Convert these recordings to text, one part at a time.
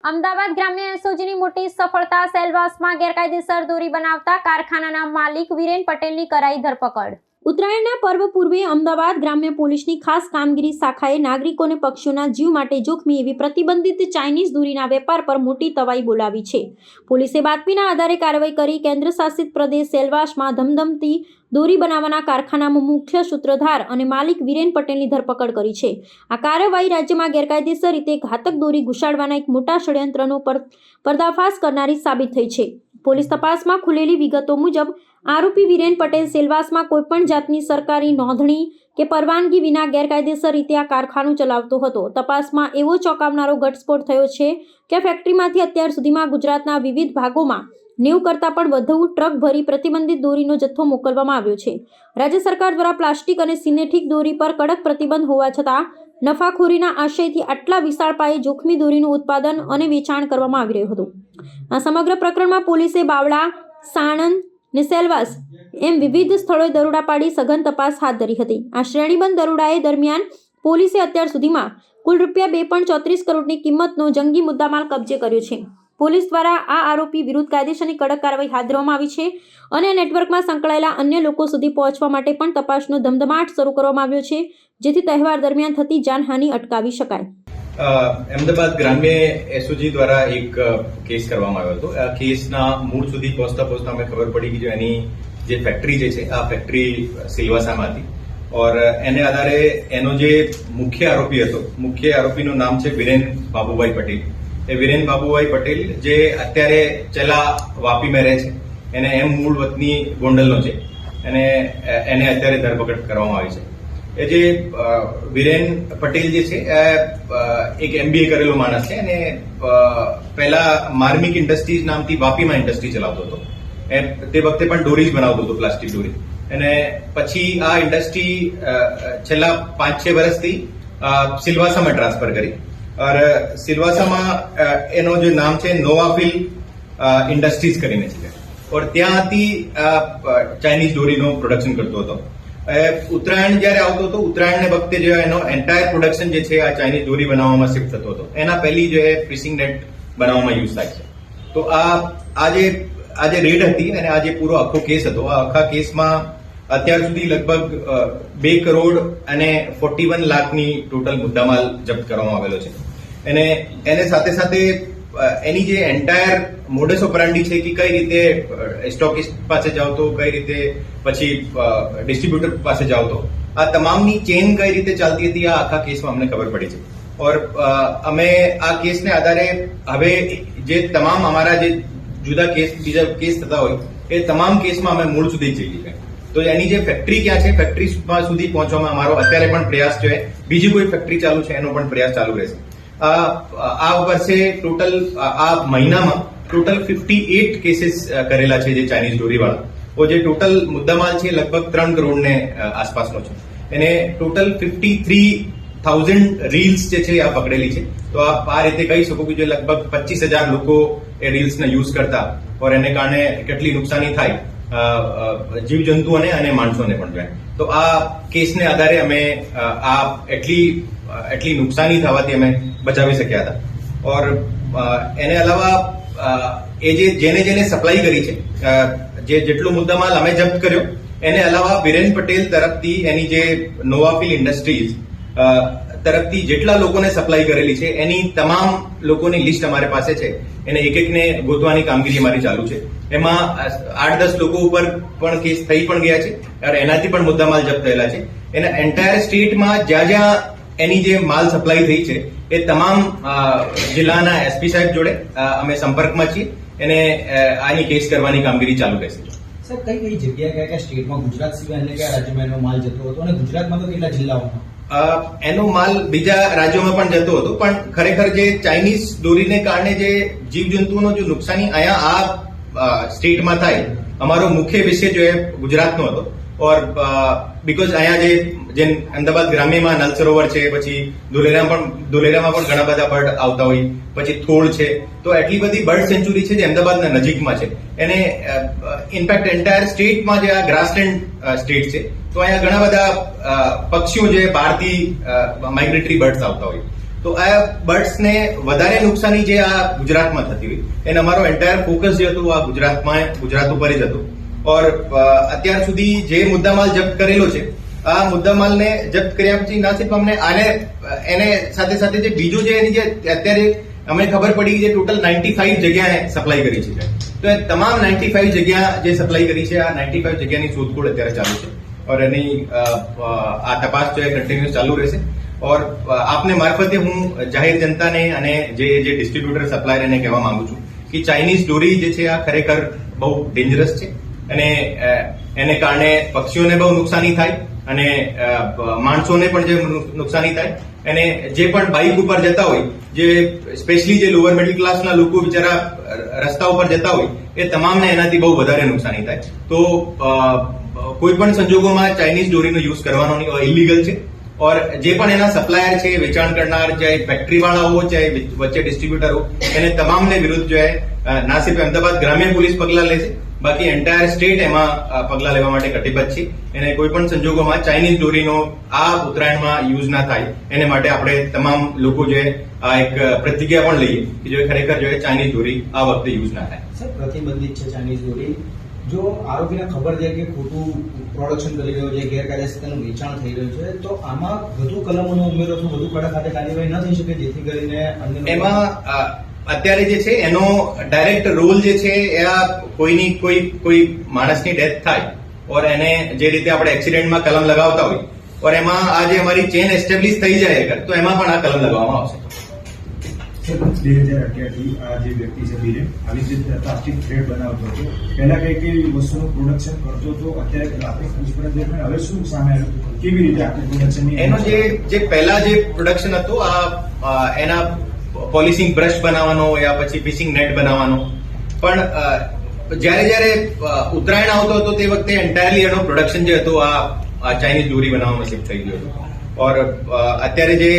અમદાવાદ ગ્રામ્ય એસઓજીની મોટી સફળતા સેલવાસમાં ગેરકાયદેસર દોરી બનાવતા કારખાનાના માલિક વિરેન પટેલની કરાઈ ધરપકડ। ઉત્તરાયણના પર્વ પૂર્વે અમદાવાદ ગ્રામ્ય પોલીસની ખાસ કામગીરી શાખાએ નાગરિકોને પક્ષીઓના જીવ માટે જોખમી એવી પ્રતિબંધિત ચાઇનીઝ દોરીના વેપાર પર મોટી તવાઈ બોલાવી છે। પોલીસે બાતમીના આધારે કાર્યવાહી કરી કેન્દ્ર શાસિત પ્રદેશ સેલવાસમાં ધમધમતી દોરી બનાવવાના કારખાનામાં મુખ્ય સૂત્રધાર અને માલિક વિરેન પટેલની ધરપકડ કરી છે। આ કાર્યવાહી રાજ્યમાં ગેરકાયદેસર રીતે ઘાતક દોરી ઘુસાડવાના એક મોટા ષડયંત્રનો પર્દાફાશ કરનારી સાબિત થઈ છે। પોલીસ તપાસમાં ખુલેલી વિગતો મુજબ આરોપી વિરેન પટેલ સેલવાસમાં કોઈપણ જાતની સરકારી નોંધણી કે પરવાનગી વિના ગેરકાયદેસર રીતે આ કારખાનું ચલાવતો હતો। તપાસમાં એવો ચોંકાવનારો ઘટસ્ફોટ થયો છે કે ફેક્ટરીમાંથી અત્યાર સુધીમાં ગુજરાતના વિવિધ ભાગોમાં 90 કરતાં પણ વધુ ટ્રક ભરી પ્રતિબંધિત દોરીનો જથ્થો મોકલવામાં આવ્યો છે। રાજ્ય સરકાર દ્વારા પ્લાસ્ટિક અને સિન્થેટિક દોરી પર કડક પ્રતિબંધ હોવા છતાં નફાખોરીના આશયથી આટલા વિશાળ પાયે જોખમી દોરીનું ઉત્પાદન અને વેચાણ કરવામાં આવી રહ્યું હતું। આ સમગ્ર પ્રકરણમાં પોલીસે બાવળા, સાણંદ ને સેલવાસ એમ વિવિધ સ્થળોએ દરોડા પાડી સઘન તપાસ હાથ ધરી હતી। આ શ્રેણીબંધ દરોડાએ દરમિયાન પોલીસે અત્યાર સુધીમાં કુલ ₹2.34 કરોડની કિંમતનો જંગી મુદ્દામાલ કબજે કર્યો છે। પોલીસ દ્વારા આ આરોપી વિરુદ્ધ કાયદેસરની કડક કાર્યવાહી હાથ ધરવામાં આવી છે અને નેટવર્કમાં સંકળાયેલા અન્ય લોકો સુધી પહોંચવા માટે પણ તપાસનો ધમધમાટ શરૂ કરવામાં આવ્યો છે, જેથી તહેવાર દરમિયાન થતી જાનહાનિ અટકાવી શકાય। અમદાવાદ ગ્રામ્ય એસઓજી દ્વારા એક કેસ કરવામાં આવ્યો હતો। આ કેસના મૂળ સુધી પહોંચતા અમને ખબર પડી કે જો એની જે ફેક્ટરી જે છે આ ફેક્ટરી સિલવાસામાં હતી और એને આધારે એનો જે મુખ્ય આરોપીનું નામ છે વિરેન બાબુભાઈ પટેલ। એ વિરેન બાબુભાઈ પટેલ જે અત્યારે ચલા વાપીમાં રહે છે, એને એમ મૂળ વતની ગોંડલનો છે, એને અત્યારે ધરપકડ કરવામાં આવી છે। એ જે વિરેન પટેલ જે છે એક MBA કરેલો માણસ છે અને પહેલા માર્મિક ઇન્ડસ્ટ્રીઝ નામથી વાપીમાં ઇન્ડસ્ટ્રી ચલાવતો હતો। તે વખતે પણ દોરી જ બનાવતો હતો, પ્લાસ્ટિક દોરી। અને પછી આ ઇન્ડસ્ટ્રી છેલ્લા 5-6 વર્ષથી સિલવાસામાં ટ્રાન્સફર કરી और सिलवासाમાં એનો જે નામ છે નોવાફિલ ઇન્ડસ્ટ્રીઝ કરીને છે और ત્યાંથી ચાઇનીઝ દોરીનો પ્રોડક્શન કરતો હતો। ઉત્તરાયણ જયારે આવતો હતો, ઉત્તરાયણને વખતે જે એનો એન્ટાયર પ્રોડક્શન જે છે આ ચાઇનીઝ દોરી બનાવવામાં શિફ્ટ થતો હતો। એના પહેલી જે ફિશિંગ નેટ બનાવવામાં યુઝ થાય છે। તો આ જે રેડ હતી અને આ જે પૂરો આખો કેસ હતો, આ આખા કેસમાં અત્યાર સુધી લગભગ 2 કરોડ અને 41 લાખની ટોટલ મુદ્દામાલ જપ્ત કરવામાં આવેલો છે। એને સાથે એની જે એન્ટાયર મોડસ ઓપરાન્ડી છે કે કઈ રીતે સ્ટોકિસ્ટ પાસે જાવ તો, કઈ રીતે પછી ડિસ્ટ્રીબ્યુટર પાસે જાવ તો, આ તમામની ચેન કઈ રીતે ચાલતી હતી આ આખા કેસમાં અમને ખબર પડી છે। और અમે આ કેસને આધારે હવે જે તમામ અમારા જે બીજા કેસ થતા હોય એ તમામ કેસમાં અમે મૂળ સુધી જઈએ છીએ। તો એની જે ફેક્ટરી ક્યાં છે, ફેક્ટરી સુધી પહોંચવામાં અમારો અત્યારે પણ પ્રયાસ છે। બીજી કોઈ ફેક્ટરી ચાલુ છે એનો પણ પ્રયાસ ચાલુ રહેશે। આ વર્ષે ટોટલ આ મહિનામાં ટોટલ 58 કેસીસ કરેલા છે જે ચાઇનીઝ દોરીવાળા। તો જે ટોટલ મુદ્દામાલ છે લગભગ 3 કરોડને આસપાસનો છે। એને ટોટલ 53,000 રીલ્સ જે છે આ પકડેલી છે। તો આ રીતે કહી શકો કે જે લગભગ 25,000 લોકો એ રીલ્સને યુઝ કરતા और એને કારણે કેટલી નુકસાની થાય જીવજંતુઓને અને માણસોને પણ જાય। તો આ કેસને આધારે અમે આ એટલી નુકસાની થવાથી અમે બચાવી શક્યા હતા। और એને અલાવા એ જેને સપ્લાય કરી છે, જેટલો મુદ્દામાલ અમે જપ્ત કર્યો, એને અલાવા વિરેન પટેલ તરફથી એની જે નોવાફિલ ઇન્ડસ્ટ્રીઝ તરફથી જેટલા લોકોને સપ્લાય કરેલી છે એની તમામ લોકોની લિસ્ટ અમારી પાસે છે। એને એકને ગોતવાની કામગીરી અમારી ચાલુ છે। એમાં 8-10 લોકો ઉપર પણ કેસ થઈ પણ ગયા છે અને એનાથી પણ મુદ્દામાલ જપ્ત થયેલા છે। એના એન્ટાયર સ્ટેટમાં જ્યાં એની જે માલ સપ્લાય થઈ છે એ તમામ જિલ્લાના SP સાહેબ જોડે અમે સંપર્કમાં છીએ। એને આની કેસ કરવાની કામગીરી ચાલુ રહેશે। સર, કઈ જગ્યાએ કયા સ્ટેટમાં, ગુજરાત સિવાય અન્ય કયા રાજ્યમાં એનો માલ જતો હતો અને ગુજરાતમાં તો કેટલા જિલ્લાઓમાં એનો માલ બીજા રાજ્યોમાં પણ જતો હતો, પણ ખરેખર જે ચાઇનીઝ દોરીને કારણે જે જીવજંતુઓનો જે નુકસાની અહીંયા આ સ્ટેટમાં થાય, અમારો મુખ્ય વિષય જો એ ગુજરાતનો હતો। और બીકોઝ અહીંયા જે અમદાવાદ ગ્રામ્યમાં નલ સરોવર છે, પછી ધોલેરામાં પણ ઘણા બધા બર્ડ આવતા હોય, પછી થોળ છે, તો એટલી બધી બર્ડ સેન્ચુરી છે જે અમદાવાદના નજીકમાં છે। એને ઇનફેક્ટ એન્ટાયર સ્ટેટમાં જે આ ગ્રાસલેન્ડ સ્ટેટ છે, તો અહીંયા ઘણા બધા પક્ષીઓ જે બહારથી માઇગ્રેટરી બર્ડ્સ આવતા હોય। તો આ બર્ડ્સને વધારે નુકસાની જે આ ગુજરાતમાં થતી હોય એને અમારો એન્ટાયર ફોકસ જે હતું આ ગુજરાત ઉપર જ હતું. ઓર અત્યાર સુધી જે મુદ્દામાલ જપ્ત કરેલો છે આ મુદ્દામાલને જપ્ત કર્યા પછી ના સિર્ફ અમને એને સાથે સાથે જે બીજું જે એની જે અત્યારે અમને ખબર પડી કે જે ટોટલ 95 જગ્યાએ સપ્લાય કરી છે, તો એ તમામ 95 જગ્યા જે સપ્લાય કરી છે આ 95 જગ્યાની શોધખોળ અત્યારે ચાલુ છે. ઓર એની આ તપાસ જો કન્ટિન્યુઅસ ચાલુ રહેશે. ઓર આપને મારફતે હું જાહેર જનતાને અને જે ડિસ્ટ્રીબ્યુટર સપ્લાયર એને કહેવા માંગુ છું કે ચાઇનીઝ દોરી જે છે આ ખરેખર બહુ ડેન્જરસ છે અને એને કારણે પક્ષીઓને બહુ નુકસાની થાય અને માણસોને પણ જે નુકસાની થાય અને જે પણ બાઇક ઉપર જતા હોય, જે સ્પેશિયલી જે લોઅર મિડલ ક્લાસના લોકો બિચારા રસ્તા ઉપર જતા હોય એ તમામને એનાથી બહુ વધારે નુકસાની થાય. તો કોઈ પણ સંજોગોમાં ચાઇનીઝ દોરીનો યુઝ કરવાનો ઇલીગલ છે. ઓર જે પણ એના સપ્લાયર છે, વેચાણ કરનાર, ચાહે ફેક્ટરી વાળાઓ, ચાહે વચ્ચે ડિસ્ટ્રીબ્યુટર હો, એને તમામને વિરુદ્ધ જો ના સિર્ફ અમદાવાદ ગ્રામ્ય પોલીસ પગલા લેશે, બાકી એન્ટાયર સ્ટેટ એમાં પગલા લેવા માટે કટિબદ્ધ છે. એને કોઈ પણ સંજોગોમાં ચાઇનીઝ દોરીનો આ ઉત્તરાયણમાં યુઝ ના થાય એને માટે આપણે તમામ લોકો જે આ એક પ્રતિજ્ઞા પણ લઈએ કે જો ખરેખર જો ચાઇનીઝ દોરી આ વખતે યુઝ ના થાય. સર, પ્રતિબંધિત છે ચાઇનીઝ દોરી. જો આરોપીને ખબર છે કે ખોટું પ્રોડક્શન કરી રહ્યો છે, ગેરકાયદેસરનું વેચાણ થઈ રહ્યું છે, તો આમાં વધુ કલમોનો ઉમેરો તો વધુ કડક ખાતે કાર્યવાહી ન થઈ શકે જેથી કરીને અન્ય એમાં અત્યારે જે છે એનો ડાયરેક્ટ રોલ જે છે એ આ કોઈ માણસની ડેથ થાય ઓર એને જે રીતે આપણે એક્સિડન્ટમાં કલમ લગાવતા હોય ઓર એમાં આ જે અમારી ચેન એસ્ટેબ્લિશ થઈ જાય તો એમાં પણ આ કલમ લગાવવામાં આવશે. 2011થી આ જે વ્યક્તિ છે બીરે આવી રીતે પ્લાસ્ટિક થ્રેડ બનાવતો હતો, પહેલા કઈ વસ્તુનું પ્રોડક્શન કરતો હતો, અત્યારે રાત્રે પૂછપરછ દરમિયાન હવે શું સામે આવ્યું, કેવી રીતે આખું પ્રોડક્શન એનો જે પહેલા જે પ્રોડક્શન હતું આ એના પોલિશિંગ બ્રશ બનાવવાનો યા પછી ફિશિંગ નેટ બનાવવાનો, પણ જયારે ઉત્તરાયણ આવતો હતો તે વખતે એન્ટાયરલી એનો પ્રોડક્શન જે હતું આ ચાઇનીઝ દોરી બનાવવામાં શિફ્ટ થઈ ગયો હતો. ઓર અત્યારે જે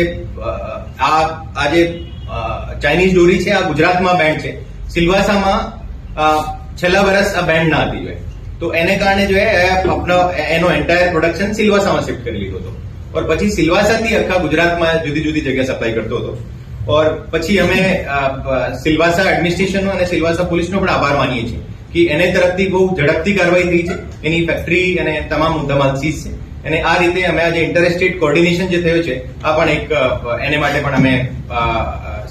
આ જે ચાઇનીઝ દોરી છે આ ગુજરાતમાં બેન્ડ છે, સિલવાસામાં છેલ્લા વર્ષ આ બેન્ડ ના હતી જોઈએ, તો એને કારણે જો એનો એન્ટાયર પ્રોડક્શન સિલવાસામાં શિફ્ટ કરી લીધો હતો. ઓર પછી સિલવાસાથી આખા ગુજરાતમાં જુદી જુદી જગ્યાએ સપ્લાય કરતો હતો. ઓર પછી અમે સિલવાસા એડમિનિસ્ટ્રેશનનો અને સિલવાસા પોલીસનો પણ આભાર માનીએ છીએ કે એને તરફથી બહુ ઝડપથી કાર્યવાહી થઈ છે, એની ફેક્ટરી અને તમામ મુદ્દામાલ સીઝ છે. અને આ રીતે અમે આ જે ઇન્ટરસ્ટેટ કોર્ડિનેશન જે થયો છે આ પણ એક એને માટે પણ અમે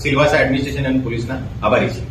સિલવાસા એડમિનિસ્ટ્રેશન અને પોલીસના આભારી છીએ.